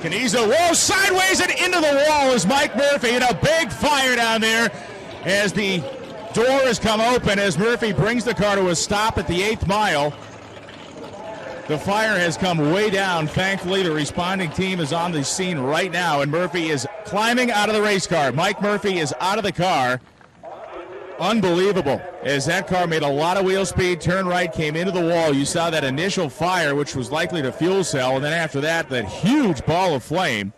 Canizo, whoa, sideways and into the wall is Mike Murphy, and a big fire down there as the door has come open as Murphy brings the car to a stop at the 8th mile. The fire has come way down. Thankfully, the responding team is on the scene right now, and Murphy is climbing out of the race car. Mike Murphy is out of the car. Unbelievable, as that car made a lot of wheel speed, turned right, came into the wall. You saw that initial fire, which was likely the fuel cell, and then after that, that huge ball of flame.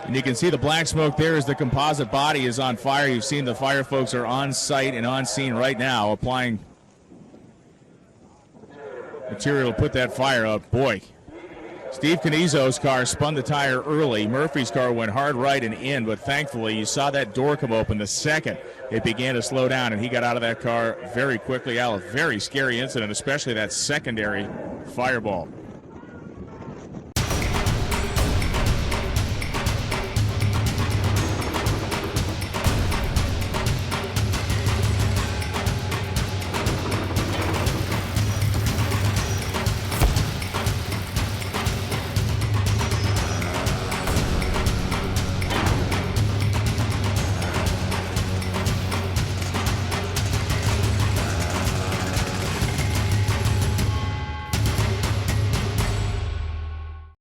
And you can see the black smoke there as the composite body is on fire. You've seen the fire folks are on site and on scene right now applying material to put that fire up. Boy, Steve Canizo's car spun the tire early. Murphy's car went hard right and in, but thankfully you saw that door come open the second it began to slow down, and he got out of that car very quickly. Al, a very scary incident, especially that secondary fireball.